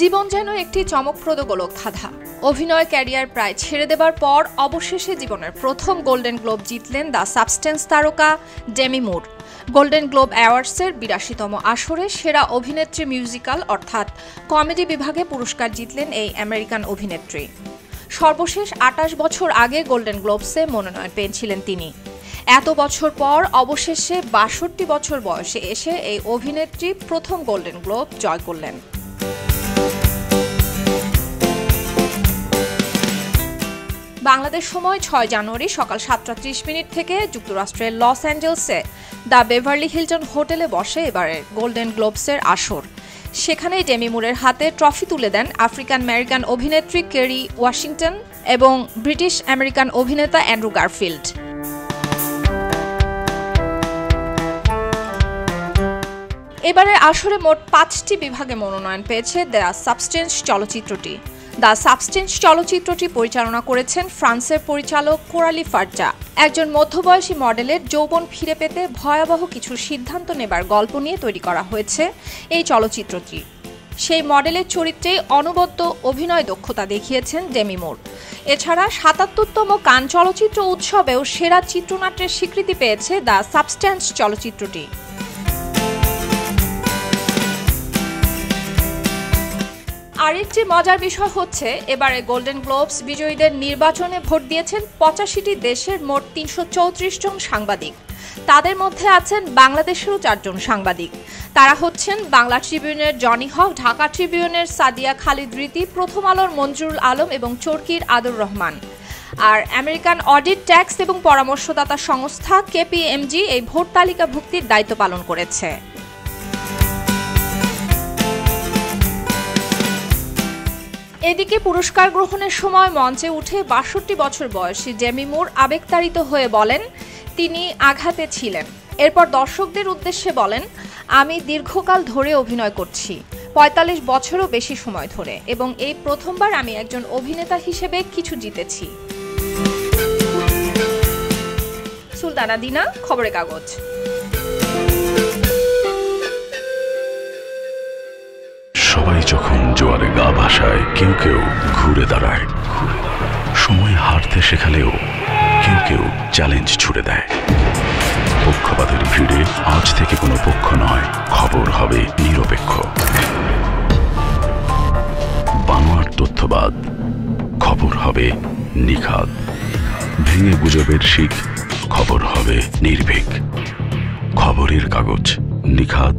জীবন যেন একটি চমকপ্রদ গোলকধাঁধা। অভিনয় ক্যারিয়ার প্রায় ছেড়ে দেবার পর অবশেষে জীবনের প্রথম গোল্ডেন গ্লোব জিতলেন দ্য সাবস্টেন্স তারকা ডেমি মুর। গোল্ডেন গ্লোব অ্যাওয়ার্ডসের ৮২তম আসরে সেরা অভিনেত্রী মিউজিক্যাল অর্থাৎ কমেডি বিভাগে পুরস্কার জিতলেন এই আমেরিকান অভিনেত্রী। সর্বশেষ ২৮ বছর আগে গোল্ডেন গ্লোবসে মনোনয়ন পেয়েছিলেন তিনি। এত বছর পর অবশেষে ৬২ বছর বয়সে এসে এই অভিনেত্রী প্রথম গোল্ডেন গ্লোব জয় করলেন। বাংলাদেশ সময় ৬ জানুয়ারি সকাল ৭টা ৩০ থেকে যুক্তরাষ্ট্রের লস অ্যাঞ্জেলসে দ্য বেভারলি হিলটন হোটেলে বসে এবারের গোল্ডেন গ্লোবসের আসর। সেখানেই ডেমি মুরের হাতে ট্রফি তুলে দেন আফ্রিকান আমেরিকান অভিনেত্রী কেরি ওয়াশিংটন এবং ব্রিটিশ আমেরিকান অভিনেতা অ্যান্ড্রু গারফিল্ড। এবারের আসরে মোট ৫টি বিভাগে মনোনয়ন পেয়েছে দ্য সাবস্টেন্স চলচ্চিত্রটি। দ্য সাবস্টেন্স চলচ্চিত্রটি পরিচালনা করেছেন ফ্রান্সের পরিচালক কোরালি ফার্জা। একজন মধ্যবয়সী মডেলের যৌবন ফিরে পেতে ভয়াবহ কিছু সিদ্ধান্ত নেবার গল্প নিয়ে তৈরি করা হয়েছে এই চলচ্চিত্রটি। সেই মডেলের চরিত্রে অনবদ্য অভিনয় দক্ষতা দেখিয়েছেন ডেমি মুর। এছাড়া ৭৭তম কান চলচ্চিত্র উৎসবেও সেরা চিত্রনাট্যের স্বীকৃতি পেয়েছে দ্য সাবস্টেন্স চলচ্চিত্রটি। আরেকটি মজার বিষয় হচ্ছে এবারে গোল্ডেন গ্লোবস বিজয়ীদের নির্বাচনে ভোট দিয়েছেন ৮৫টি দেশের মোট ৩৩৪ জন সাংবাদিক। তাদের মধ্যে আছেন বাংলাদেশেরও ৪ জন সাংবাদিক। তারা হচ্ছেন বাংলা ট্রিবিউনের জনি হক, ঢাকা ট্রিবিউনের সাদিয়া খালিদ রীতি, প্রথম আলোর মঞ্জুরুল আলম এবং চরকির আদুর রহমান। আর আমেরিকান অডিট ট্যাক্স এবং পরামর্শদাতা সংস্থা কেপিএমজি এই ভোট তালিকাভুক্তির দায়িত্ব পালন করেছে। এদিকে পুরস্কার গ্রহণের সময় মঞ্চে উঠে ৬২ বছর বয়সী ডেমি মুর আবেগতাড়িত হয়ে বলেন তিনি আঘাতে ছিলেন। এরপর দর্শকদের উদ্দেশ্যে বলেন, আমি দীর্ঘকাল ধরে অভিনয় করছি, ৪৫ বছরও বেশি সময় ধরে, এবং এই প্রথমবার আমি একজন অভিনেতা হিসেবে কিছু জিতেছি। সুলতানা দিনা, খবরের কাগজ। সবাই যখন জোয়ারে গা ভাসায়, কেউ কেউ ঘুরে দাঁড়ায়। সময় হারতে শেখালেও কেউ কেউ চ্যালেঞ্জ ছুড়ে দেয়। পক্ষপাতের ভিড়ে আজ থেকে কোনো পক্ষ নয়, খবর হবে নিরপেক্ষ। বানোয়ার তথ্যবাদ, খবর হবে নিখাদ। ভেঙে গুজবের শিখ, খবর হবে নির্ভীক। খবরের কাগজ, নিখাদ,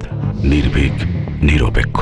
নির্ভীক, নিরপেক্ষ।